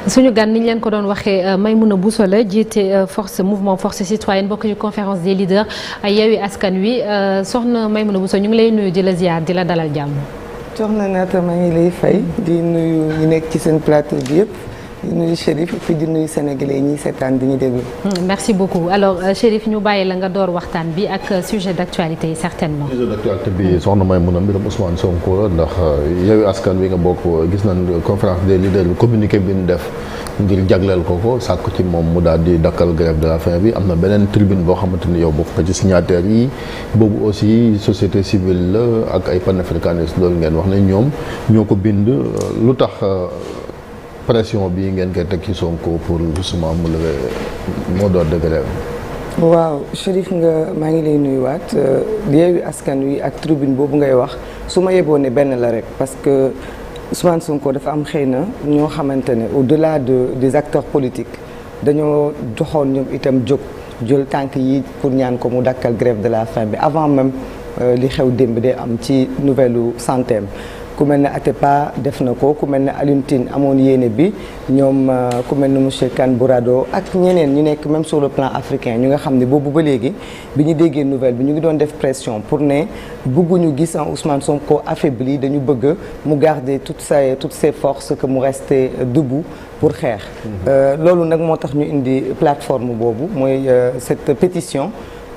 suñu gan ni ñu leen ko doon waxee Maimouna Bousso la jiite mouvement force citoyenne bokk ci conférence des leaders Yewwi Askan Wi soxna Maimouna Bousso ñu ngi lay nuyu di la ziar di la dalal jàmm. soxna Naata maa ngi lay fay di nuyu ñu nekk ci seen plateau bi yëpp di nuyu Chérif et puis di nuyu sénégalais ñi seetaan di ñu déglu. merci beaucoup alors Chérif ñu bàyyi la nga door waxtaan bi ak sujet d'actualité yi certainement. sujet d'actualité bi soxna Maimouna mbirum Ousmane Sonko la ndax Yewwi Askan Wi nga bokk gis nañ conférence des leaders bi communiqué bi ñu def ngir jagleel ko sàkku ci moom mu daal di dakkal grève de la faim bi am na beneen tribune boo xamante ni yow bokk nga ci signataires yi boobu aussi société civile la ak ay panafricanistes loolu ngeen wax ne ñoom ñoo ko bind lu tax. pression bi ngeen koy teg ci Sonko pour justement mu lever mot d'ordre de grève. waaw Chérif maa ngi lay nuyuwaat Yewwi Askan Wi ak tribune boobu ngay wax su ma yeboo ne benn la rek parce que Ousmane Sonko dafa am xëy na ñoo xamante ne au-delà des acteurs politiques dañoo joxoon ñoom itam jël tànk yi pour ñaan ko mu dakkal grève de la faim bi avant même li xew démb de am ci nouvelle santé am ku mel ne Atepa def na ko ku mel ne Alioune Tine amoon yéene bi ñoom ku mel ne monsieur Kane Bourado ak ñeneen ñu nekk même sur le plan africain ñu nga xam ne boobu ba léegi bi ñu déggee nouvelle bi ñu ngi doon def pression pour ne bëgguñu gis en Ousmane Sonko affaibli dañu bëgg mu garder toutes ses forces que mu rester debout pour xeex. loolu nag moo tax ñu indi plateforme boobu mooy cette pétition.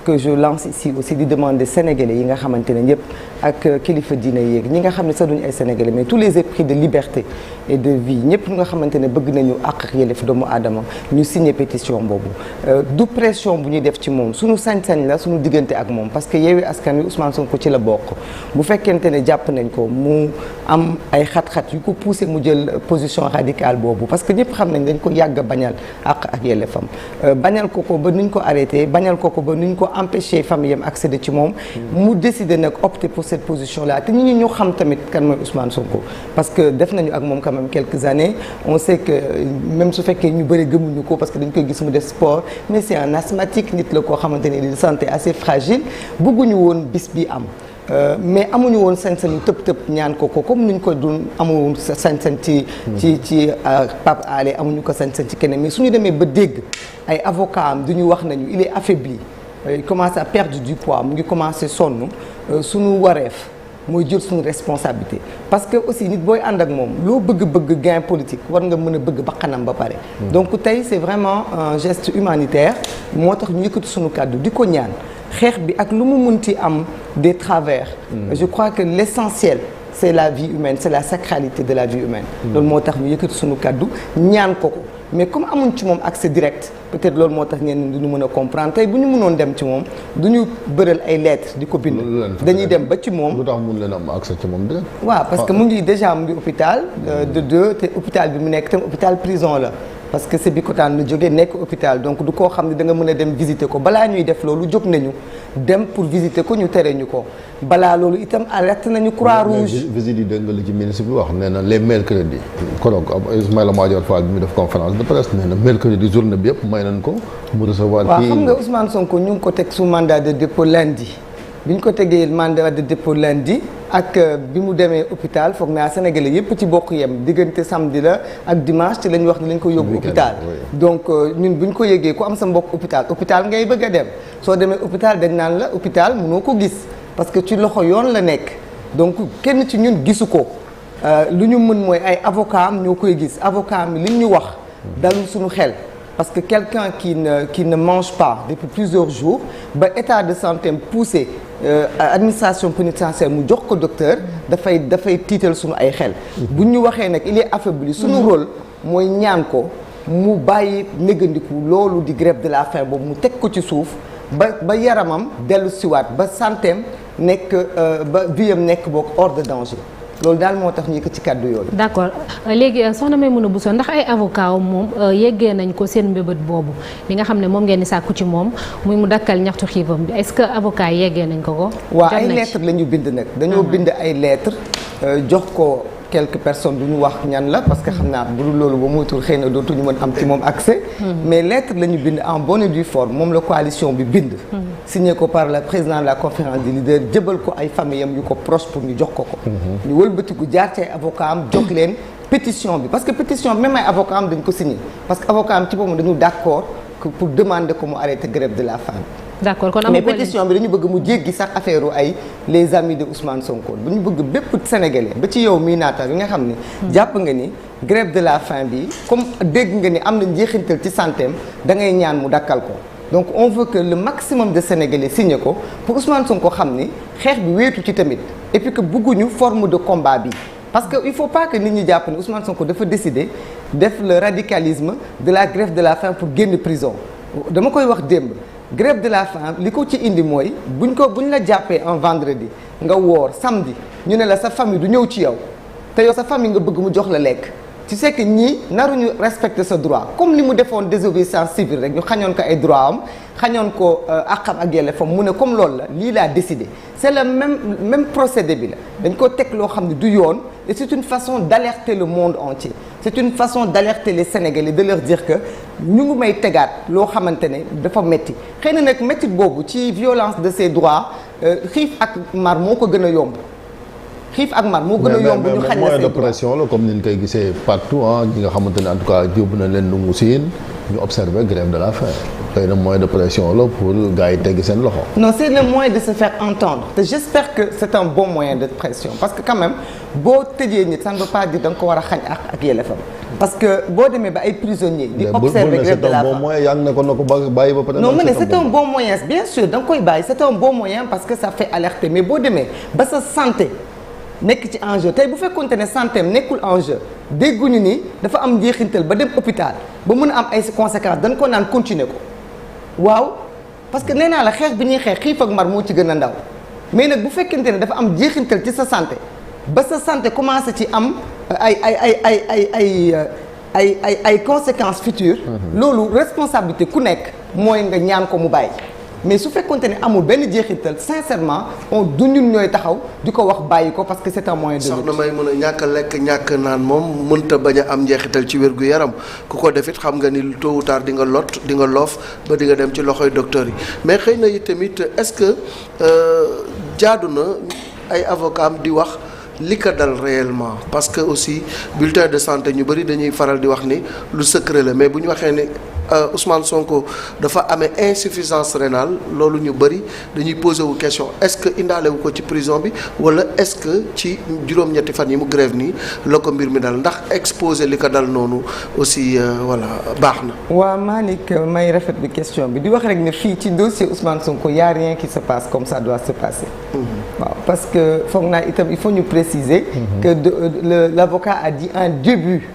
que je lance ici aussi di demander sénégalais yi nga xamante ne ñëpp ak kilifa diine yéeg ñi nga xam ne sax duñu ay sénégalais mais tous les épris de liberté et de vie ñëpp nga xamante ne bëgg nañu àq ak yelleef doomu aadama ñu signé pétition boobu du pression bu ñuy def ci moom suñu sañ-sañ la suñu diggante ak moom parce que Yewwi Askan Wi Ousmane Sonko ci la bokk bu fekkente ne jàpp nañ ko mu am ay xat-xat yu ko poussé mu jël position radicale boobu parce que ñëpp xam nañ dañ ko yàgg a bañal àq ak yelleefam bañal ko ba nuñ ko arrêté bañal ko ba nuñ ko empêcher famille am accéder ci moom mu décider nag opter pour cette position là te ñu xam tamit kan mooy Ousmane Sonko parce que def nañu ak moom quand même quelques années on sait que même su fekkee ñu bëri gëmuñu ko parce que dañ koy gis mu def sport mais c'est un asthmatique nit la koo xamante ne il santé assez fragile bëgguñu woon bis bi am mais amuñu woon sañ-sañu tëb ñaan ko comme nuñ ko dun amuñu sañ-sañ ci Pape Alé amuñu ko sañ-sañ ci keneen mais suñu demee ba dégg ay avocat am duñu wax nañu il est affaibli il commence à perdre du poids mu ngi commencé sonn suñu wareef mooy jël suñu responsabilité parce que aussi nit booy ànd ak moom loo bëgg gain politique war nga mën a bëgg bakkanam ba pare donc tey c'est vraiment un geste humanitaire moo tax ñu yëkkati suñu kàddu di ko ñaan xeex bi ak lu mu munti am des travers je crois que l'essentiel c'est la vie humaine c'est la sacralité de la vie humaine loolu moo tax ñu yëkkati suñu kàddu ñaan ko mais comme amuñ ci moom accès direct peut-être loolu moo tax ngeen duñu mën a comprendre tey bu ñu mënoon dem ci moom duñu bëral ay lettres di ko bind dañuy dem ba ci moom lu tax mun leen am accès ci moom direct waaw parce que mu ngi hôpital de deux te hôpital bi mu nekk tam hôpital prison la parce que c'est Bikotaan lu jógee nekk hôpital donc du koo xam ne da nga mën a dem visiter ko balaa ñuy def loolu jóg nañu dem pour visiter ko ñu tere ñu ko balaa loolu itam alerte nañu Croix-Rouge. visite yi dégg nga li ci ministre bi wax nee na les mercredis koroog Ismaïla Madior Fall bi mu def conférence de presse nee na mercredi journée bi yëpp may nañ ko mu recevoir. waaw xam nga Ousmane Sonko ñu ngi ko teg sous mandat de dépôt lundi bi ñu ko tegee mandat de dépôt lundi ak bi mu demee hôpital foog naa Sénégalais yëpp ci bokk yem diggante samedi la ak dimanche ci la ñu wax ne lañ ko yóbbu hôpital donc ñun bu ñu ko yëgee ku am sa mbokk hôpital ngay bëgg a dem soo demee hôpital dañ naan la hôpital mënoo ko gis parce que ci loxo yoon la nekk donc kenn ci ñun gisu ko lu ñu mën mooy ay avocat am ñoo koy gis avocat am li ñu wax dalul suñu xel parce que quelqu'un qui ne mange pas depuis plusieurs jours ba état de santé poussé administration pénitentiaire mu jox ko docteur dafay tiital suñu ay xel bu ñu waxee nag il est affaibli suñu rôle mooy ñaan ko mu bàyyi négandiku loolu di grève de la faim boobu mu teg ko ci suuf ba yaramam dellu siwaat ba santeem nekk ba viam nekk boog hors de danger loolu daal moo tax ñu yëkk ci kàddu yooyu. d'accord léegi soxna Maimouna Bousso ndax ay avocat moom yeggee nañ ko seen mbébét boobu li nga xam ne moom ngeen di sàkku ci moom muy mu dakkal ñaxtu xiifam bi est-ce que avocat yeggee nañ ko. waaw ay lettres la ñu bind nag. dañoo bind ay lettres jox ko quelques personnes du ñu wax ñan la parce que xam naa bu dul loolu ba moytul xëy na dootuñu mën am ci moom accès. mais lettre la ñu bind en bonne et due forme moom la coalition bi bind. signé ko par le président de la conférence des leaders jëbal ko ay famille am yu ko proche pour ñu jox ko ko. ñu wëlbatiku jaar ci ay avocat am jox leen pétition bi parce que pétition bi même ay avocat am dañ ko signé parce que avocat am ci boppam dañu d'accord pour demander ko mu arrêter grève de la faim. d'accord kon mais pétition bi dañu bëgg mu jéggi sax affaire ay les amis de Ousmane Sonko bu ñu bëgg bépp sénégalais ba ci yow mii naata bi nga xam ni. jàpp nga ni grève de la faim bi comme dégg nga ni am na njeexintal ci santeem da ngay ñaan mu dakkal ko. donc on veut que le maximum de sénégalais signé ko pour Ousmane Sonko xam ni xeex bi wéetu ci tamit et puis que bëgguñu forme de combat bi. parce que il faut pas que nit ñi jàpp ni Ousmane Sonko dafa décider def le radicalisme de la grève de la faim pour génn prison dama koy wax démb. grève de la faim li ko ci indi mooy buñ la jàppee un vendredi nga woor samedi ñu ne la sa famille du ñëw ci yow te yow sa famille nga bëgg mu jox la lekk tu sais que ñii naruñu respecter sa droit comme li mu defoon désobéissance civile rek ñu xañoon ko ay droit am xañoon ko àqam ak yelleefam mu ne comme loolu la lii laa décidé c'est le même procédé bi la dañ ko teg loo xam ne du yoon et c'est une façon d'alerter le monde entier c'est une façon d'alerter les Sénégalais de leur dire que ñu ngi may tegaat loo xamante ne dafa metti xëy na nag métti boobu ci violence de ses droits xiif ak mar moo ko gën a yomb xiif ak mar moo gën a yomb ñu xañ la moyen de pression la comme ni ñu koy gisee partout ñi nga xamante ne en tout cas yóbbu na leen nungu siin ñu observer grève de la faim xëy na moyen de pression la pour gars yi teggi seen loxo. non c'est le moyen de se faire entendre te j'espère que c'est un bon moyen de pression parce que quand même boo tëjee nit ça ne veut pas dire da nga ko war a xañ ak yelleefam parce que boo demee ba ay prisonniers di observer grève de la faim c'est un bon moyen yaa ngi ne ko na ko bàyyi ba pare. non mais c'est un bon moyen bien sûr da nga koy bàyyi c'est un bon moyen parce que ça fait alerter mais boo demee ba sa santé nekk ci enjeu tey bu fekkoonte ne santé am nekkul enjeu dégguñu ni dafa am njeexintal ba dem hôpital ba mën a am ay conséquences dañ ko naan continuer ko waaw parce que nee naa la xeex bi ñuy xeex xiif ak mar moo ci gën a ndaw mais nag bu fekkente ne dafa am njeexintal ci sa santé ba sa santé commencé ci am ay conséquences futures. loolu responsabilité ku nekk mooy nga ñaan ko mu bàyyi. mais su fekkonte ne amul benn jeexital sincèrement du ñun ñooy taxaw di ko wax bàyyi ko parce que c'est un moyen de lutte. soxna may mën a ñàkk a lekk ñàkk naan moom mënta bañ a am njeexital ci wér gu yaram ku ko def it xam nga ni tôt ou tard di nga lot di nga loof ba di nga dem ci loxoy docteur yi mais xëy na it tamit est-ce que jaadu na ay avocat am di wax li ko dal réellement parce que aussi bulletin de santé ñu bëri dañuy faral di wax ni lu secret la mais bu ñu waxee ne Ousmane Sonko dafa amee insuffisance rénale loolu ñu bëri dañuy poser wu question est-ce que indaale wu ko ci prison bi wala est-ce que ci juróom-ñetti fan yi mu grève nii la ko mbir mi dal ndax exposer li ko dal noonu aussi voilà baax na. waaw Malick may rafet bi question bi di wax rek ne fii ci dossier Ousmane Sonko y a rien qui se passe comme ça doit se passer. waaw parce que foog naa itam il faut ñu préciser. que l'avocat a dit un début.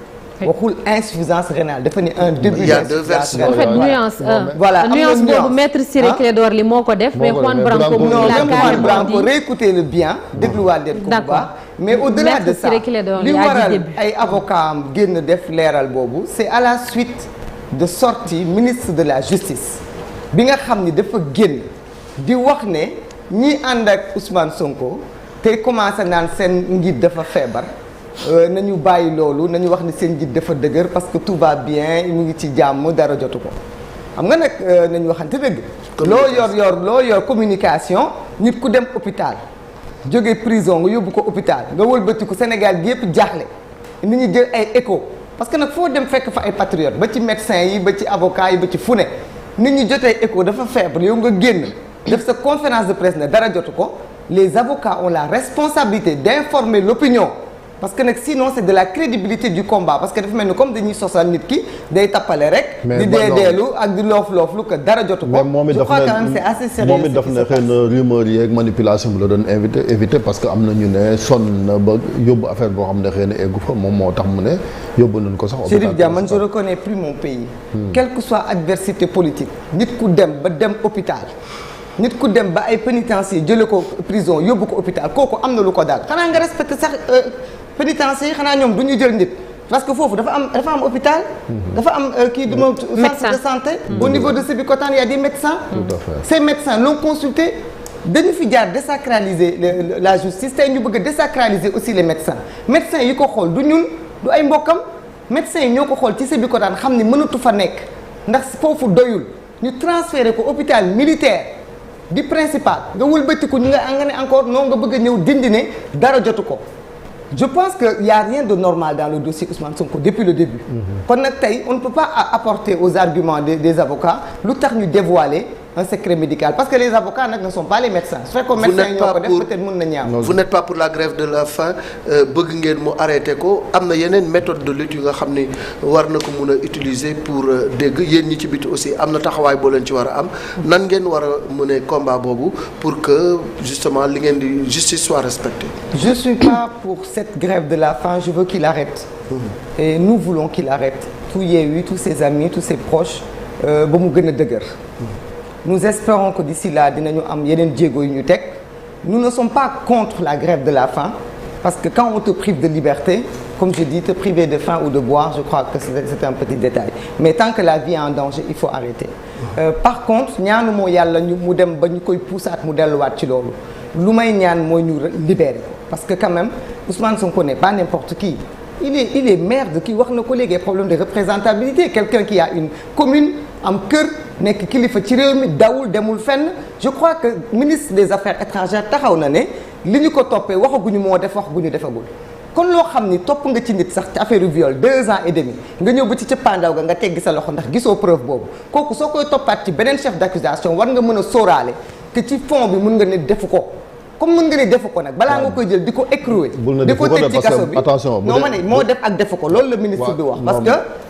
waxul insuffisance rénale dafa ne un début. il y a deux versions en fait nuance. voilà nuance boobu maître Ciré Clédor Ly moo ko def. mais Juan Branco mu non la même Juan Branco réécoutez le bien. dégluwaat leen ko bu baax. mais au-delà de ça li waral ay avocat am génn def leeral boobu c'est à la suite de sortie ministre de la justice bi nga xam ni dafa génn di wax ne ñi ànd ak Ousmane Sonko te commencé naan seen njiit dafa feebar. nañu bàyyi loolu nañu wax ni seen njiit dafa dëgër parce que tout va bien mu ngi ci jàmm dara jotu ko xam nga nag nañu waxante dëgg. loo yor communication nit ku dem hôpital jóge prison nga yóbbu ko hôpital nga wëlbati ko Sénégal gi yëpp jaaxle nit ñi jël ay écho parce que nag foo dem fekk fa ay patriotes ba ci médecins yi ba ci avocats yi ba ci fu ne nit ñi jotee écho dafa feebar yow nga génn def sa conférence de presse ne dara jotu ko les avocats ont la responsabilité d'informer l'opinion. parce que nag sinon c'est de la crédibilité du combat parce que dafa mel ni comme dañuy sosal nit ki day tappale rek. di deedeelu ak di loof-looflu que dara jotu ko. mais moom it je crois quand même c'est assez sérieux. moom it daf ne xëy na rumeur yi ak manipulation bi la doon éviter parce que am na ñu ne sonn na ba yóbbu affaire boo xam ne xëy na eggu fa moom moo tax mu ne yóbbu nañ ko sax. Chérif Dia man je reconnais plus mon pays. quelle que soit adversité politique nit ku dem ba dem hôpital. nit ku dem ba ay pénitencier jële ko prison yóbbu ko hôpital kooku am na lu ko daal xanaa nga respecté sax pénitencier yi xanaa ñoom du ñu jël nit parce que foofu dafa am hôpital. dafa am kii du ma centre de santé. au niveau de Sébikotane il y a des médecins. Tout à fait. Ces médecins l'ont consulté dañu fi jaar désacraliser la justice tey ñu bëgg a désacraliser aussi les médecins yi ko xool du ñun du ay mbokkam médecins yi ñoo ko xool ci bi ko daan xam ni mënatu fa nekk ndax foofu doyul ñu transféré ko hôpital militaire di principal nga wëlbatiku ñu nga ne encore non nga bëgg a ñëw dindi ne dara jotu ko. Je pense qu'il n'y a rien de normal dans le dossier Ousmane Sonko depuis le début. Kon nag tey on ne peut pas apporter aux arguments des avocats lu tax ñu dévoiler un secret médical parce que les avocats nag ne sont pas les médecins. su fekkoon médecins yi ñoo ko def peut-être mën na ñaaw. Vous n'êtes pas pour la grève de la faim bëgg ngeen mu arrêté ko am na yeneen méthode de lutte yu nga xam ni war na ko mun a utiliser pour dégg yéen ñi ci biti aussi am na taxawaay boo leen ci war a am nan ngeen war a mëne combat boobu pour que justement li ngeen di justice soit respectée. Je suis pas pour cette grève de la faim, je veux qu'il arrête. Et nous voulons qu'il arrête. Tout Yewwi, tous ses amis, tous ses proches ba mu gën a dëgër. Nous espérons que d'ici là dinañu am yeneen jéego yu ñu teg. Nous ne sommes pas contre la grève de la faim parce que quand on te prive de liberté, comme je dis, te priver de faim ou de boire, je crois que c'est un petit détail. Mais tant que la vie est en danger, il faut arrêter. Par contre, ñaanu moo yàlla mu dem ba ñu koy puusaat mu delluwaat ci loolu. Lu may ñaan mooy ñu libérer ko parce que quand même Ousmane Sonko n'est pas n'importe qui. Il est maire de kii wax na ko léegi problème de représentabilité quelqu'un qui a une commune am kër nekk kilifa ci réew mi dawul demul fenn je crois que ministre des affaires étrangères taxaw na ne li ñu ko toppee waxaguñu moo def waxaguñu defagul kon loo xam ni topp nga ci nit sax ci affaire viol 2 ans et demi nga ñëw ba ci cëppaandaw ga nga teggi sa loxo ndax gisoo preuve boobu kooku soo koy toppaat ci beneen chef d'accusation war nga mën a sóoraale que ci fond bi mën nga ne defu ko comme mën nga ne defu ko nag balaa nga koy jël di ko écrouer di ko tëj ci kaso bi non ma ne moo def ak defu ko loolu la ministre bi wax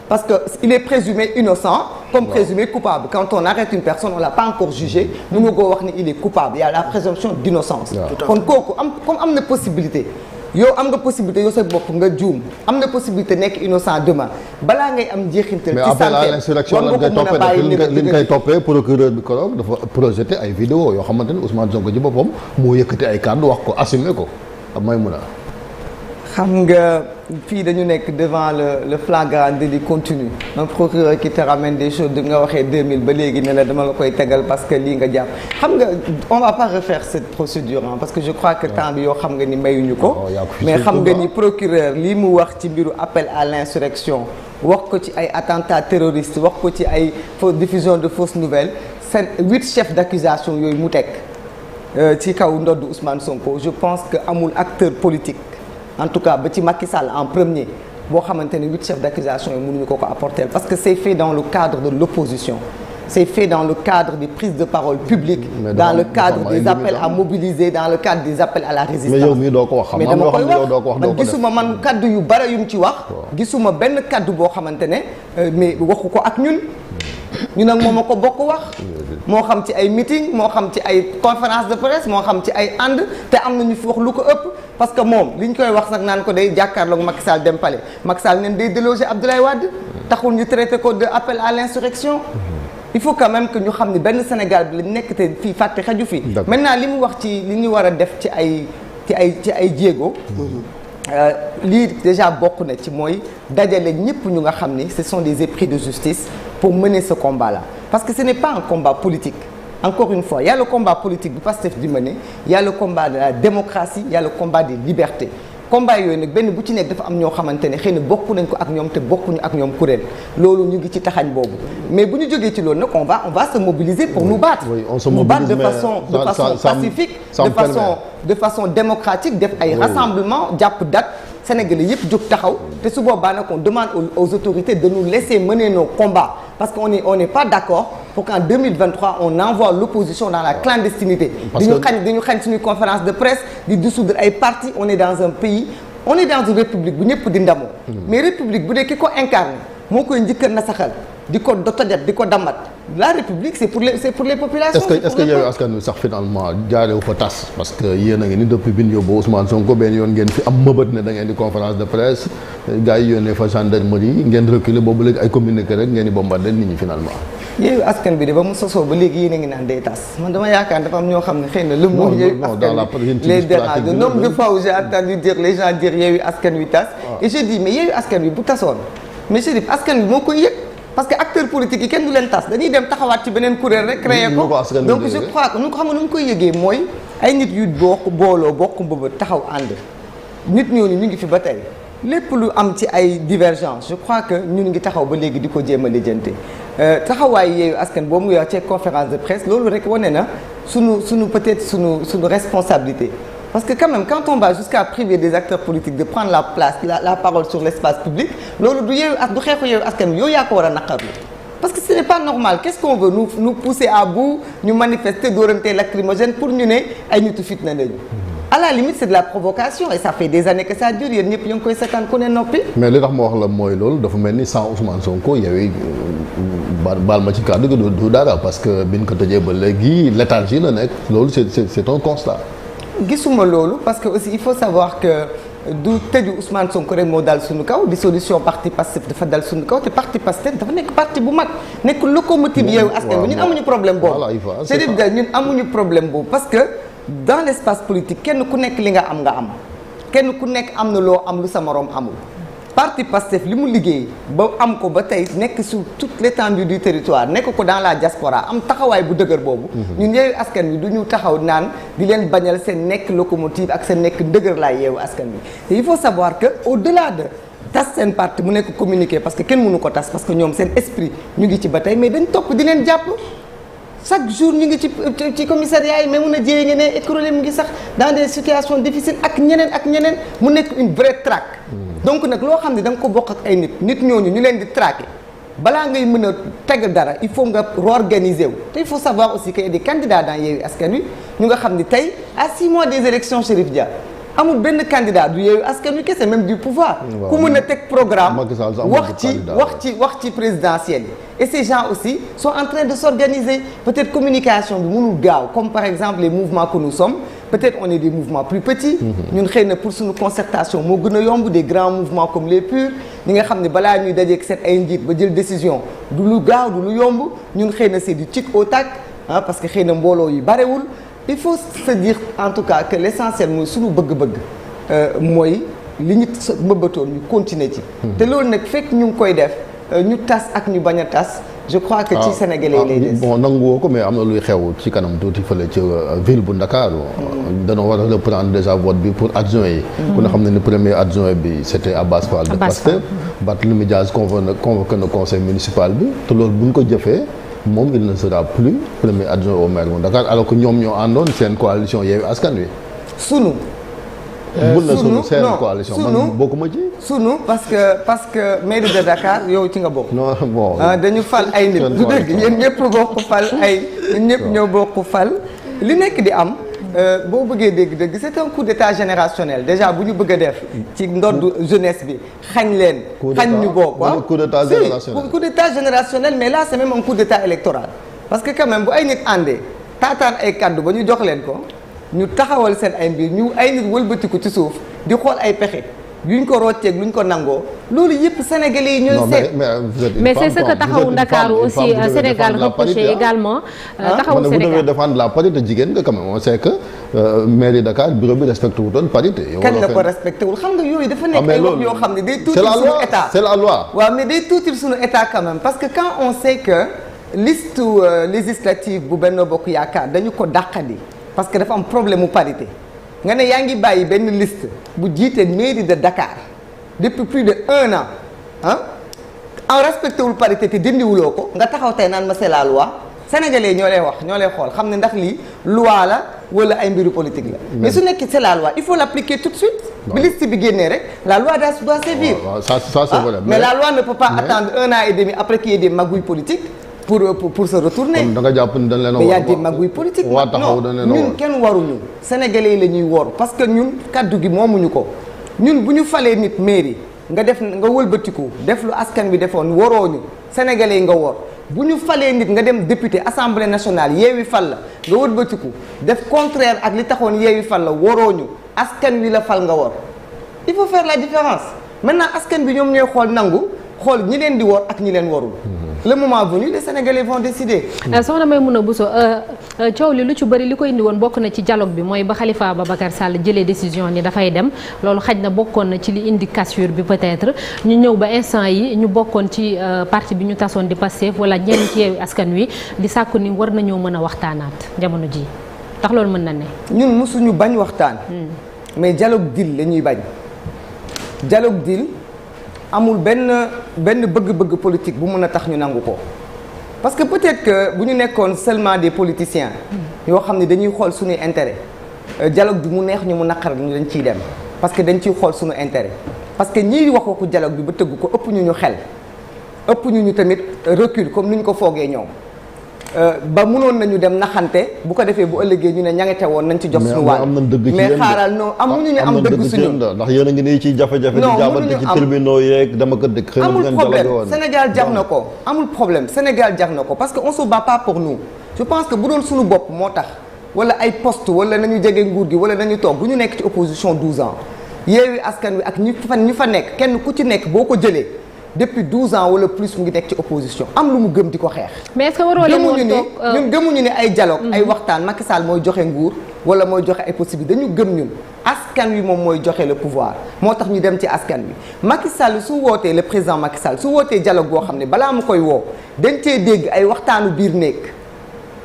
parce que il est présumé innocent comme présumé coupable quand on arrête une personne on l'a pas encore jugé mënu koo wax ni il est coupable il y a la présomption d'innocence kon kooku comme am na possibilité yow am nga possibilité yow sa bopp nga juum am na possibilité nekk innocent demain balaa ngay am njeexintal. mais appel à l'insurrection lan ngay toppee li nga koy toppee procureur bi keroog dafa projeté ay vidéo yoo xamante ne Ousmane Sonko ci boppam moo yëkkati ay kàddu wax ko assumé ko Maïmouna. xam nga fii dañu nekk devant le flagrant délit continu un procureur qui te ramène des choses di nga waxee 2000 ba léegi ne la dama la koy tegal parce que lii nga jàpp xam nga on va pas refaire cette procédure parce que je crois que temps bi yoo xam nga ni mayuñu ko mais xam nga ni procureur lii mu wax ci mbiru appel à l'insurrection wax ko ci ay attentats terroristes wax ko ci ay diffusion de fausses nouvelles seen 8 chefs d'accusation yooyu mu teg ci kaw ndodd Ousmane Sonko je pense que amul acteur politique en tout cas ba ci Macky Sall en premier boo xamante ne 8 chefs d'accusation yi mënuñu ko apporter parce que c'est fait dans le cadre de l'opposition c'est fait dans le cadre des prises de parole publiques dans le cadre des appels à mobiliser dans le cadre des appels à la résistance mais yow mii doo ko wax xam mais dama koy wax man gisuma man kaddu yu bare yu mu ci wax gisuma benn kaddu boo xamante ne mais waxu ko ak ñun nag moom a ko bokk wax moo xam ci ay meeting moo xam ci ay conférence de presse moo xam ci ay ànd te am na ñu fi wax lu ko ëpp parce que moom li ñu koy wax sax naan ko day jàkkaarloog Macky Sall dem palais Macky Sall neen day déloger Abdoulaye Wade taxul ñu traité ko de appel à l'insurrection il faut quand même que ñu xam ne benn Sénégal bi la nekk te fii fàtte xaju fii maintenant li mu wax ci li ñu war a def ci ay jéego lii déjà bokk na ci mooy dajale ñëpp ñu nga xam ni ce sont des épris de justice pour mener ce combat-là parce que ce n'est pas un combat politique encore une fois il y a le combat politique bi Pastef di mener il y a le combat de la démocratie il y a le combat des libertés combat yooyu nag benn bu ci nekk dafa am ñoo xamante ne xëy na bokk nañ ko ak ñoom te bokkuñu ak ñoom kuréel loolu ñu ngi ci taxañ boobu mais bu ñu jógee ci loolu nag on va se mobiliser pour nous battre nous battre de façon pacifique de façon démocratique def ay rassemblement jàpp date Sénégalais yëpp jóg taxaw te su boobaa nag on demande aux autorités de nous laisser mener nos combats parce qu'on n'est pas d'accord pour qu'en 2023 on envoie l'opposition dans la clandestinité dañu xañ suñuy conférence de presse di dissoudre ay partis on est dans un pays on est dans une république bu ñëpp di ndamoo mais république bu dee ki ko incarne moo koy njëkk a nasaxal di ko tojat di ko damat la république c'est pour les populations. est-ce que Yewwi Askan Wi sax finalement jaarewu fa tas parce que yéen a ngi ni depuis bi ñu yóbbu Ousmane Sonko benn yoon ngeen fi am mëbët ne da ngeen di conférence de presse gars yi yónnee fa gendarmerie ngeen reculer boobu léegi ay communiqué rek ngeen di bombarder nit ñi finalement. Yewwi Askan Wi de ba mu sosoo ba léegi yéen a ngi naan day tas man dama yaakaar dafa am ñoo xam ne xëy na le mot Yewwi Askan Wi les dérange le nombre de fois où j'ai entendu dire les gens dire Yewwi Askan Wi tas et je dis mais Yewwi Askan Wi bu tasoon mais je dis askan wi moo koy yëg parce que acteurs politiques yi kenn du leen tas dañuy dem taxawaat ci beneen kuréel rek créer ko donc je crois que nu ko xam ne nu mu koy yëgee mooy ay nit yu booloo bokk mbëbët taxaw ànd nit ñooñu ñu ngi fi ba tey lépp lu am ci ay divergence je crois que ñun ngi taxaw ba léegi di ko jéem a lijjante taxawaay Yewwi Askan boobu muy wax ci conférence de presse loolu rek wane na sunu peut-être sunu responsabilité parce que quand même quand on va jusqu'à priver des acteurs politiques de prendre la place la parole sur l'espace public loolu du xeexu Yewwi Askan Wi yow yaa ko war a naqarlu parce que ce n'est pas normal qu'est-ce qu'on veut nous pousser à bout ñu manifester dóorante lacrymogène pour ñu ne ay nitu fitna nañu à la limite c'est de la provocation et ça fait des années que ça dure yéen ñëpp ñu ngi koy seetaan ku ne noppi. mais li tax ma wax la mooy loolu dafa mel ni sans Ousmane Sonko Yewwi baal ma ci kàddu gi du dara parce que biñ ko tëjee ba léegi léthargie la nekk loolu c'est un constat. gisuma loolu parce que aussi il faut savoir que du tëju Ousmane Sonko rek moo dal suñu kaw dissolution parti Pastef dafa dal suñu kaw te parti Pastef dafa nekk parti bu mag nekk locomotive Yewwi Askan Wi ñun amuñu problème boobu. c'est-à-dire ñun amuñu problème boobu parce que. dans l'espace politique kenn ku nekk li nga am kenn ku nekk am na loo am lu sa moroom amul parti Pastef li mu liggéey ba am ko ba tey nekk sur toute l'étendue du territoire nekk ko dans la diaspora am taxawaay bu dëgër boobu ñun Yewwi Askan Wi du ñu taxaw naan di leen bañal seen nekk locomotive ak seen nekk ndëgër laay Yewwi Askan Wi te il faut savoir que au-delà de tas seen parti mu nekk communiqué parce que kenn mënu ko tas parce que ñoom seen esprit ñu ngi ci ba tey mais dañ topp di leen jàpp chaque jour ñu ngi ci commissariat yi mais mun a jéye nge ne écrolé mu ngi sax dans des situations difficiles ak ñeneen mu nekk une vraie traque donc nag loo xam ne da nga ko bokk ak ay nit ñooñu ñu leen di traquer balaa ngay mën a teg dara il faut nga réorganiser wu te il faut savoir aussi qu'il y a des candidats dans Yewwi Askan Wi ñu nga xam ni tey à 6 mois des élections Chérif Dia amul benn candidat du Yewwi Askan Wi kese même du pouvoir ku mën a teg programme wax ci présidentielle yi et ces gens aussi sont en train de s'organiser peut-être communication bi mënul gaaw comme par exemple les mouvements que nous sommes peut-être on est des mouvements plus petits ñun xëy na pour suñu concertation moo gën a yomb des grands mouvements comme les PUR ñi nga xam ne balaa ñuy dajeek seet ay njiit ba jël décision du lu gaaw du lu yomb ñun xëy na c'est du tic au tac parce que xëy na mbooloo yi barewul il faut se dire en tout cas que l'essentiel mooy suñu bëgg-bëgg mooy li ñu mëbbatoon ñu continuer ci te loolu nag fekk ñu ngi koy def ñu tas ak ñu bañ a tas je crois que ci Sénégalais yi lay des bon nanguwoo ko mais am na luy xew ci kanam tuuti fële ci ville bu Ndakaaru dañoo war a reprendre déjà vote bi pour adjoint yi ku ne xam ne ni premier adjoint bi c'était Abass Fall de Pastef Barthélémy Dias convoqué na conseil municipal bi te loolu bu ñu ko jëfee moom il ne sera plus premier adjoint au maire bu Dakar alors que ñoom ñoo àndoon seen coalition Yewwi Askan Wi sunu seen coalition man bokkuma ci sunu parce que mairie de Dakar yow ci nga bokk non bon dañu fal ay nit du dëgg yéen ñëpp bokk fal ñun ñëpp ñoo bokk fal li nekk di am boo bëggee dégg c'est un coup d'état générationnel déjà bu ñu bëgg a def ci ndodd jeunesse bi xañ leen xañ ñu bokk waaw coup d'état générationnel mais là c'est même un coup d'état électoral parce que quand même bu ay nit àndee taataan ay kaddu ba ñu jox leen ko ñu taxawal seen ay mbir ñu ay nit wëlbatiku ci suuf di xool ay pexe yuñ ko rocceeg luñ ko nangoo loolu yëpp sénégalais yi ñooy seet. mais c'est ce que taxawu Ndakaaru aussi Sénégal reproché également. taxawu Sénégal vous devez défendre la parité jigéen nga quand même on sait que mairie Dakar bureau bi respecté wutoon parité. kan la ko respecté wul xam nga yooyu dafa nekk ay wax yoo xam ne day tuutil suñu état c'est la loi waaw mais day tuutil suñu état quand même parce que quand on sait que liste législative bu Benno Bokk Yaakaar dañu ko dàqandi parce que dafa am problème mu parité nga ne yaa ngi bàyyi benn liste bu jiite mairie de Dakar depuis plus de 1 an en respecté wul parité te dindiwuloo ko nga taxaw tey naan ma c'est la loi sénégalais ñoo lay wax ñoo lay xool xam ne ndax lii loi la wala ay mbiru politique la mais su nekkee c'est la loi il faut l'appliquer tout de suite bi liste bi génnee rek la loi doit sévir ça c'est vrai mais la loi ne peut pas attendre 1 an et demi après qu'il y ait des magouilles politiques pour se retourner. da nga jàpp ni dañ leen a mais y a des magouilles politiques. non ñun kenn waruñu. sénégalais yi la ñuy wor parce que ñun kaddu gi moomuñu ko ñun bu ñu falee nit mairie nga wëlbatiku def lu askan wi defoon warooñu sénégalais yi nga wor bu ñu falee nit nga dem député assemblée nationale Yewwi fal la nga wëlbatiku def contraire ak li taxoon Yewwi fal la warooñu askan wi la fal nga wor il faut faire la différence maintenant askan bi ñoom ñooy xool nangu xool ñi leen di wor ak ñi leen warul. le moment venu les Sénégalais vont décider. soxna Maïmouna Bousso coow li lu ci bëri li ko indi woon bokk na ci dialogue bi mooy ba Khalifa Ababacar Sall jëlee décision ni dafay dem loolu xaj na bokkoon na ci li indi cassure bi peut-être ñu ñëw ba instant yi ñu bokkoon ci parti bi ñu tasoon di Pastef wala ñenn ci Yewwi Askan Wi di sàkku ni war nañoo mën a waxtaanaat jamono ji ndax loolu mën na ne. ñun mosuñu bañ waxtaan. mais dialogue deal la ñuy bañ. dialogue deal amul benn bëgg-bëgg politique bu mën a tax ñu nangu ko parce que peut-être que bu ñu nekkoon seulement des politiciens yoo xam ne dañuy xool suñuy intérêt dialogue bi mu neex ñu mu naqar ñu dañ ciy dem parce que dañ ciy xool suñu intérêt parce que ñii wax waxu dialogue bi ba tëgg ko ëpp ñu xel ëpp ñu tamit recul comme ni ñu ko foogee ñoom ba mënoon nañu dem naxante bu ko defee bu ëllëgee ñu ne ñangete woon nañ ci jox suñu wàll mais xaaral non amuñu ñu am dëgg suñu ndax yéen a ngi nii ci jafe-jafe di jaabante ci tribunaux yeeg dama ko dëkk amul problème Sénégal jar na ko amul problème Sénégal jar na ko parce que on se bat pas pour nous je pense que bu doon suñu bopp moo tax wala ay poste wala nañu jege nguur gi wala nañu toog bu ñu nekk ci opposition 12 ans Yewwi Askan Wi ak ñi fa nekk kenn ku ci nekk boo ko jëlee depuis 12 ans wala plus mu ngi nekk ci opposition am lu mu gëm di ko xeex. mais est-ce que waroo leen woon toog ñun gëmuñu ni ay dialogue ay waxtaan Macky Sall mooy joxe nguur wala mooy joxe ay possibilités dañu gëm ñun askan wi moom mooy joxe le pouvoir moo tax ñu dem ci askan wi Macky Sall su wootee le président Macky Sall su wootee dialogue boo xam ne balaa mu koy woo dañ cee dégg ay waxtaanu biir néeg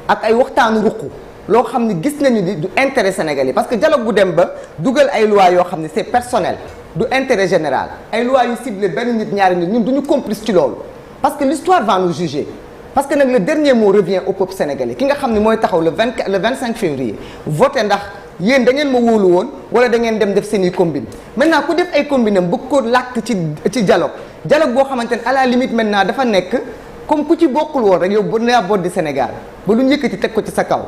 ak ay waxtaanu ruq loo xam ne gis nañu ni du intérêt sénégalais parce que dialogue bu dem ba dugal ay loi yoo xam ne c'est personnel. du intérêt général ay lois yu ciblé benn nit ñaari nit ñun duñu complice ci loolu parce que l'histoire va nous juger parce que nag le dernier mot revient au peuple sénégalais ki nga xam ne mooy taxaw le 25 février voté ndax yéen da ngeen ma wóolu woon wala da ngeen dem def seen i combine maintenant ku def ay combine am bëgg ko làkk ci dialogue boo xamante ne à la limite maintenant dafa nekk comme ku ci bokkul woon rek yow bu ne boot di Sénégal ba lu njëkkati teg ko ci sa kaw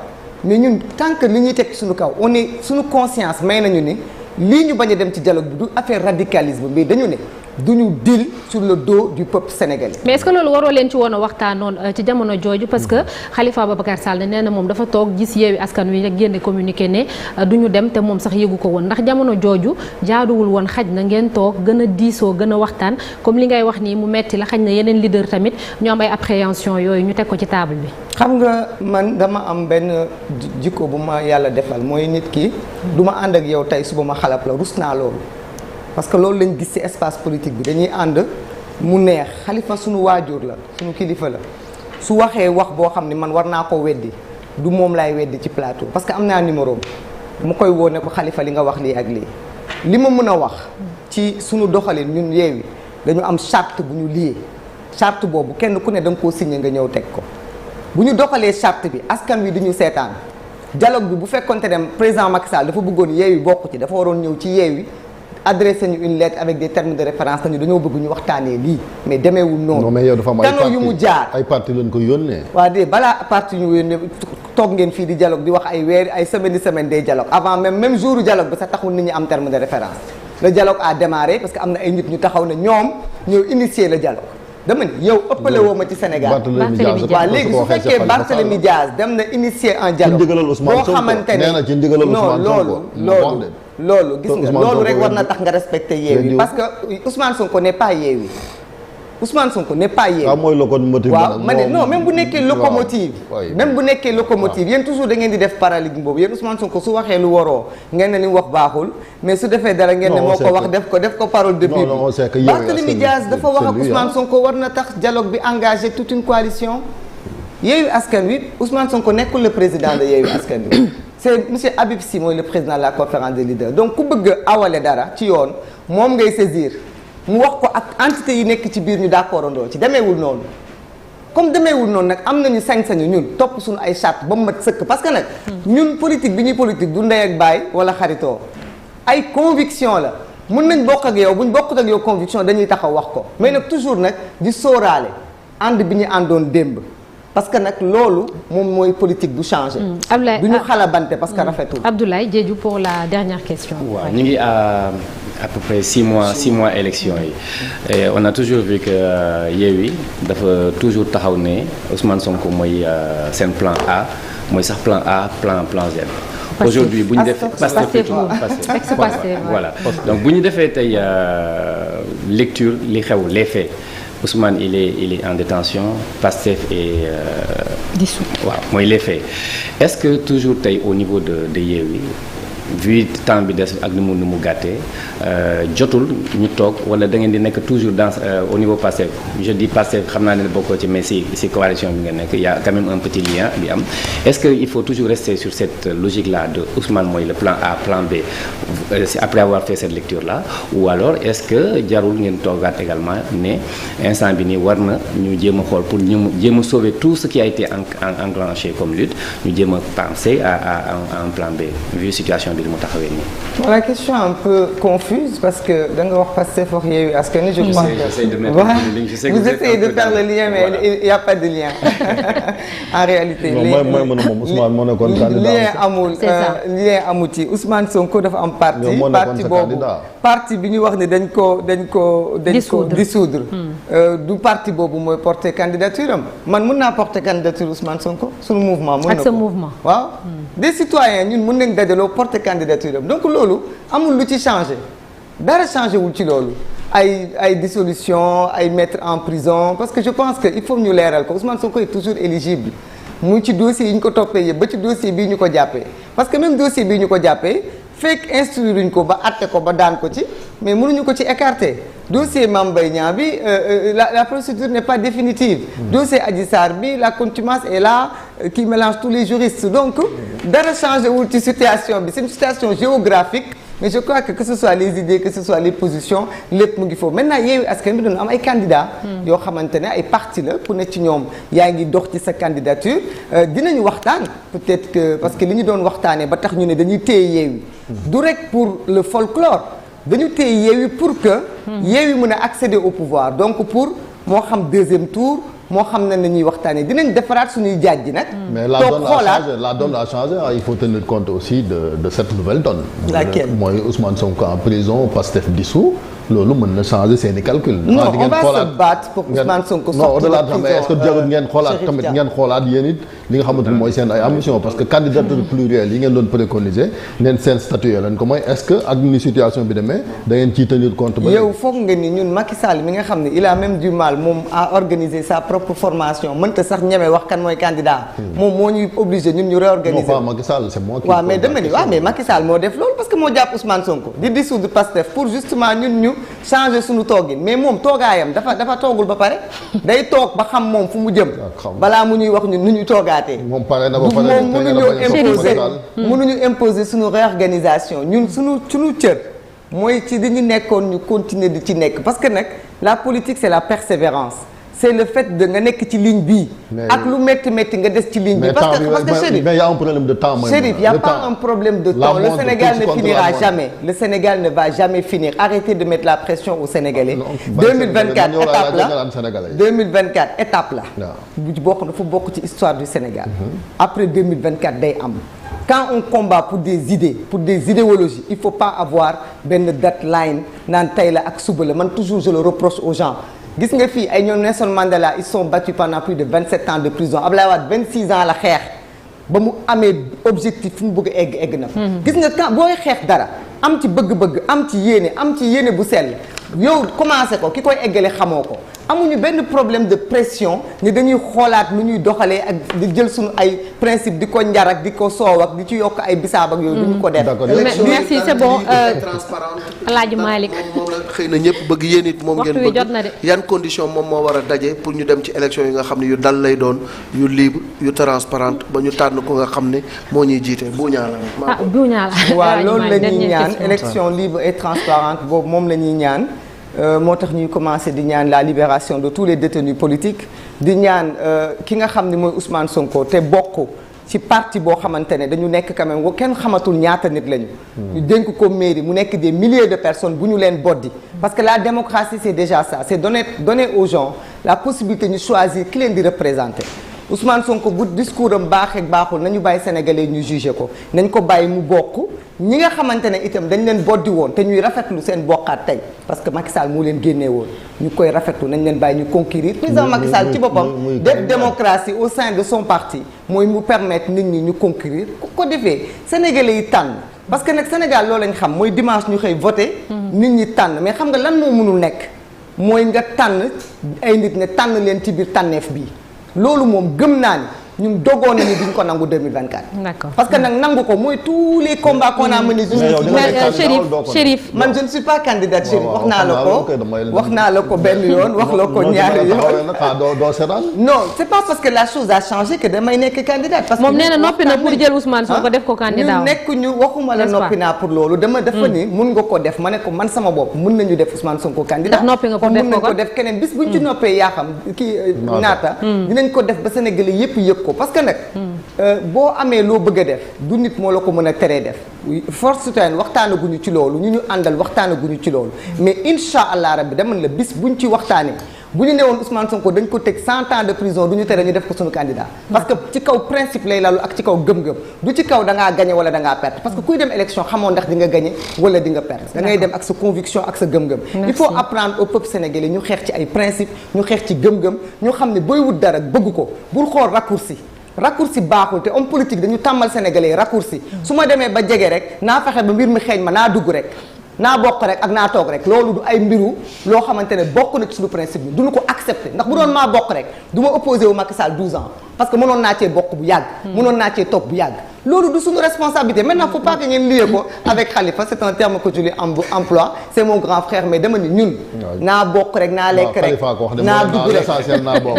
mais ñun tant que li ñuy teg ci suñu kaw on est suñu conscience may nañu ni lii ñu bañ a dem ci dialogue bi du affaire radicalisme mais dañu ne duñu deal sur le dos du peuple sénégalais. mais est-ce que loolu waroo leen ci woon a waxtaanoon ci jamono jooju parce que Khalifa Ababacar Sall nee na moom dafa toog gis Yewwi Askan Wi rek génne communiqué ne duñu dem te moom sax yëgu ko woon ndax jamono jooju jaaduwul woon xaj na ngeen toog gën a diisoo gën a waxtaan comme li ngay wax nii mu metti la xaj na yeneen leader tamit ñu am ay appréhension yooyu ñu teg ko ci table bi. xam nga man dama am benn jikko bu ma yàlla defal mooy nit ki du ma ànd ak yow tey suba ma xalab la rus naa loolu. parce que loolu lañ gis ci espace politique bi dañuy ànd mu neex Khalifa suñu waajur la suñu kilifa la su waxee wax boo xam ne man war naa ko weddi du moom laay weddi ci plateau parce que am naa numéro mu koy woo ne ko Khalifa li nga wax lii ak lii li ma mën a wax ci suñu doxalin ñun Yewwi dañu am charte bu ñu liyee charte boobu kenn ku ne da nga koo signé nga ñëw teg ko bu ñu doxalee charte bi askan wi duñu seetaan dialogue bi bu fekkonte ne président Macky Sall dafa bëggoon Yewwi bokk ci dafa waroon ñëw ci Yewwi adressé ñu une lettre avec des termes de référence nañu dañoo bëgg ñu waxtaanee lii mais demeewul noonu. non mais yow dafa am canaux yu mu jaar ay parti lañ ko yónnee. waaw de balaa parti ñu yónnee toog ngeen fii di dialogue di wax ay weer ay semaine day dialogue avant même jour dialogue bi sax taxul nit ñi am terme de référence le dialogue a démarré parce que am na ay nit ñu taxaw ne ñoom ñoo initier le dialogue dama ni yow ëppale woo ma ci Sénégal waaw léegi su fekkee Barthélémy Diaz dem na initier un dialogue boo xamante ne loolu gis nga loolu rek war na tax nga respecter Yewwi parce que Ousmane Sonko n'est pas Yewwi Ousmane Sonko n'est pas Yewwi mooy locomotive waaw ma ne non même bu nekkee locomotive yéen toujours da ngeen di def paradigme boobu yéen Ousmane Sonko su waxee lu waroo ngeen ne li mu wax baaxul mais su defee dara ngeen ne moo ko wax def ko parole de bible Barthélémy Diaz dafa wax ak Ousmane Sonko war na tax dialogue bi engagé toute une coalition Yewwi Askan Wi Ousmane Sonko nekkul le président de Yewwi Askan Wi c'est monsieur Habib Sy mooy le président de la conférence des leaders donc ku bëgg awale dara ci yoon moom ngay saisir mu wax ko ak entité yi nekk ci biir ñu d'accord andoo ci demeewul noonu comme demeewul noonu nag am nañu sañ-sañu ñun topp suñu ay charte ba mu mat sëkk parce que nag ñun politique bi ñuy politique du ndey ak baay wala xaritoo ay conviction la mun nañ bokk ak yow buñ bokkut ak yow conviction dañuy taxaw wax ko mais nag toujours nag di sóoraale ànd bi ñu àndoon démb parce que nag loolu moom mooy politique bu changé. du ñu xalabante parce que rafetul. Abdoulaye Diédhiou pour la dernière question. waaw ñu ngi à peu près 6 mois élection yi et on a toujours vu que Yewwi dafa toujours taxaw ne Ousmane Sonko mooy seen plan A mooy sax plan A plan Z. aujourd'hui bu ñu defee Pastef voilà donc bu ñu defee tey lecture li xew les faits Ousmane il est en détention, Pastef est dissous. waaw mooy les faits est-ce que toujours tey au niveau de Yewwi vu temps bi des ak nu mu gàttee jotul ñu toog wala da ngeen di nekk toujours dans au niveau Pastef je dis Pastef xam naa ne bokkoo ci mais si coalition bi nga nekk y a quand même un petit lien bi am est-ce que il faut toujours rester sur cette logique là de Ousmane mooy le plan A plan B après avoir fait cette lecture là ou alors est-ce que jarul ngeen toogaat également ne instant bi nii war na ñu jéem a xool pour ñu jéem a sauver tout ce qui a été enclenché comme lutte ñu jéem a penser à un plan B vu situation bi mu taxawee nii. La question un peu confuse parce que da nga wax Pastef wax Yewwi Askan Wi je crois que vous essayez de faire le lien mais il y a pas de lien en réalité. moom Ousmane moo nekkoon candidat lien amul ci Ousmane Sonko dafa am parti boobu parti bi ñu wax ne dañ ko dissoudre du parti boobu mooy porter candidature am man mën naa porter candidature Ousmane Sonko suñu mouvement mën na ko ak sa mouvement waaw des citoyens ñun mën nañ dajaloo porter candidature am donc loolu amul lu ci changé dara changé wul ci loolu ay dissolution ay mettre en prison parce que je pense que il faut ñu leeral ko Ousmane Sonko est toujours éligible mu ci dossier yi ñu ko toppee yëpp ba ci dossier bii ñu ko jàppee parce que même dossier bii ñu ko jàppee fekk instruire ñu ko ba atte ko ba daan ko ci mais mënuñu ko ci écarter dossier Mame Mbaye Niang bi la procédure n'est pas définitive dossier Adji Sarr bi la contumace est là qui mélange tous les juristes donc dara changé wul ci situation bi c'est une situation géographique mais je crois que ce soit les idées que ce soit les positions lépp mu ngi foofu maintenant Yewwi Askan Wi doon am ay candidats yoo xamante ne ay parti la ku ne ci ñoom yaa ngi dox ci sa candidature dinañu waxtaan peut-être que parce que li ñu doon waxtaanee ba tax ñu ne dañuy téye Yewwi du rek pour le folklore dañu téye Yewwi pour que Yewwi mën a accéder au pouvoir donc pour moo xam deuxième tour moo xam ne ñuy waxtaanee dinañ defaraat suñuy jaaj ji nag. mais la donne a changé il faut tenir compte aussi de cette nouvelle donne. laquelle mooy Ousmane Sonko en prison Pastef dissous loolu mën na changer seeni calcul. non on va se battre pour Ousmane Sonko non au-delà de ça mais est-ce que jarul ngeen xoolaat tamit ngeen xoolaat yéen it li nga xamante ni mooy seen ay ambition parce que candidature plurielle yi ngeen doon préconiser neen seen statut lañ ko mooy est-ce que ak ni situation bi demee da ngeen ciy tenir compte. ba yow foog nga ni ñun Macky Sall mi nga xam ne il a même du mal moom à organiser sa propre formation mënta sax ñeme wax kan mooy candidat. moom moo ñuy obligé ñun ñu réorganiser. non pas Macky Sall c'est moi qui. waaw mais dama ni waaw mais Macky Sall moo def loolu parce que moo jàpp Ousmane Sonko di dissoudre Pastef pour justement ñun ñu changer suñu toogin mais moom toogaayam dafa toogul ba pare day toog ba xam moom fu mu jëm. balaa mu ñuy wax ñun nu ñu toogaatee. moom pare na ba pare mënuñu imposer suñu réorganisation ñun suñu cër mooy ci dañu nekkoon ñu continuer di ci nekk parce que nag la politique c'est la persévérance c'est le fait de nga nekk ci ligne bii. ak lu métti nga des ci ligne bi. parce que Chérif mais y a un problème de temps. Chérif y a pas un problème de temps. Le Sénégal ne finira jamais. Le Sénégal ne va jamais finir. Arrêtez de mettre la pression aux Sénégalais. 2024 étape la 2024 étape la. boo xam dafa bokk ci histoire du Sénégal. après 2024 day am. Quand on combat pour des idées pour des idéologies il faut pas avoir benn deadline naan tey la ak suba la man toujours je le reproche aux gens. gis nga fii ay ñoom Nelson Mandela ils sont battus pendant plus de 27 ans de prison Abdoulaye Wade 26 ans la xeex ba mu amee objectif fu mu bëgg a egg na fa. gis nga quand booy xeex dara am ci bëgg-bëgg am ci yéene bu sell yow commencé ko ki koy eggale xamoo ko amuñu benn problème de pression ni dañuy xoolaat lu ñuy doxalee ak di jël suñu ay principe di ko njar ak di ko soow ak di ci yokk ay bisaab ak yooyu. duñu ko def. merci c'est bon. Alaaji Malick moom la xëy na ñëpp bëgg yéen it moom ngeen bëgg yan condition moom moo war a daje pour ñu dem ci élection yi nga xam ne yu dal lay doon yu libre yu transparente ba ñu tànn ko nga xam ne moo ñuy jiite buuñaa la. buuñaa la waaw loolu la ñuy ñaan élection libre et transparente boobu moom la ñuy ñaan. moo tax ñuy commencer di ñaan la libération de tous les détenus politiques di ñaan ki nga xam ne mooy Ousmane Sonko te bokk ci parti boo xamante ne dañu nekk quand même kenn xamatul ñaata nit lañu. ñu dénk ko mairie mu nekk des milliers de personnes bu ñu leen boddi parce que la démocratie c'est déjà ça c'est donner aux gens la possibilité ñu choisir ki leen di représenter. Ousmane Sonko bu discours am baaxee baaxul nañu bàyyi sénégalais ñu juger ko nañ ko bàyyi mu bokk ñi nga xamante ne itam dañ leen boddi woon te ñuy rafetlu seen bokkaat tey parce que Macky Sall moo leen génnee woon ñu koy rafetlu nañ leen bàyyi ñu conquérir président Macky Sall ci boppam def démocratie au sein de son parti mooy mu permettre nit ñi ñu conquérir ku ko defee sénégalais yi tànn parce que nag Sénégal loolu lañ xam mooy dimanche ñu xëy voter nit ñi tànn mais xam nga lan moo mënul nekk mooy nga tànn ay nit ne tànn leen ci biir tànneef bi loolu moom gëm naa ni ñun dogoon nañu duñ ko nangu 2024. D'accord. Parce que nag nangu ko mooy tous les combats qu'on a menés. Chérif man je ne suis pas candidate Chérif wax naa la ko benn yoon wax la ko ñaari yoon. Non c'est pas parce que la chose a changé que damay nekk candidate. parce que moom nee na noppi na pour jël Ousmane Sonko def ko candidat ñu nekk ñu waxuma la noppi naa pour loolu dafa ni mun nga ko def ma ne ko man sama bopp mun nañu def Ousmane Sonko candidat. ndax noppi nga pour def ko mun nañ ko def keneen bis buñ ci noppee yaa xam kii naata dinañ ko def ba Sénégalais yëpp yëg ko parce que nag boo amee loo bëgg a def du nit moo la ko mën a teree def force citoyenne waxtaanaguñu ci loolu ñu àndal waxtaanaguñu ci loolu mais incha allah rabbi dama la bis buñ ci waxtaanee bu ñu newoon Ousmane Sonko dañ ko teg 100 ans de prison du ñu tere ñu def ko suñu candidat parce que ci kaw principe lay lalu ak ci kaw gëm-gëm du ci kaw da ngaa gagné wala da ngaa perte parce que kuy dem élection xamoon ndax di nga gagné wala di nga perte da ngay dem ak sa conviction ak sa gëm-gëm il faut apprendre au peuple sénégalais ñu xeex ci ay principe ñu xeex ci gëm-gëm ñu xam ne booy wut dara bëgg ko bul xool raccourci baaxul te homme politique dañu tàmmal sénégalais raccourci su ma demee ba jege rek naa fexe ba mbir mi xeeñ ma naa dugg rek naa bokk rek ak naa toog rek loolu du ay mbiru loo xamante ne bokk na ci suñu principe bi duñu ko accepter ndax bu doon maa bokk rek du ma opposé wu Macky Sall 12 ans parce que mënoon naa cee bokk bu yàgg mënoon naa cee toog bu yàgg loolu du suñu responsabilité maintenant faut pas que ngeen lié ko avec Khalifa c'est un terme que je lui emploie c'est mon grand frère mais dama ni ñun naa bokk rek naa lekk rek naa dugg rek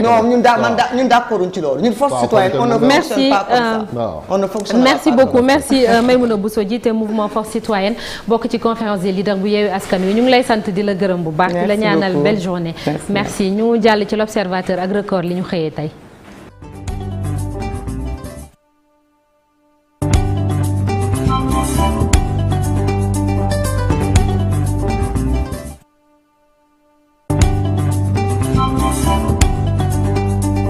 non ñun d'accorduñ ci loolu ñun force citoyenne on ne fonctionne pas comme ça on ne fonctionne merci beaucoup merci Maïmouna Bousso jiite mouvement force citoyenne bokk ci conférence des leaders bu Yewwi Askan Wi ñu ngi lay sant di la gërëm bu baax di la ñaanal belle journée merci ñu jàll ci l'observateur ak record li ñu xëyee tey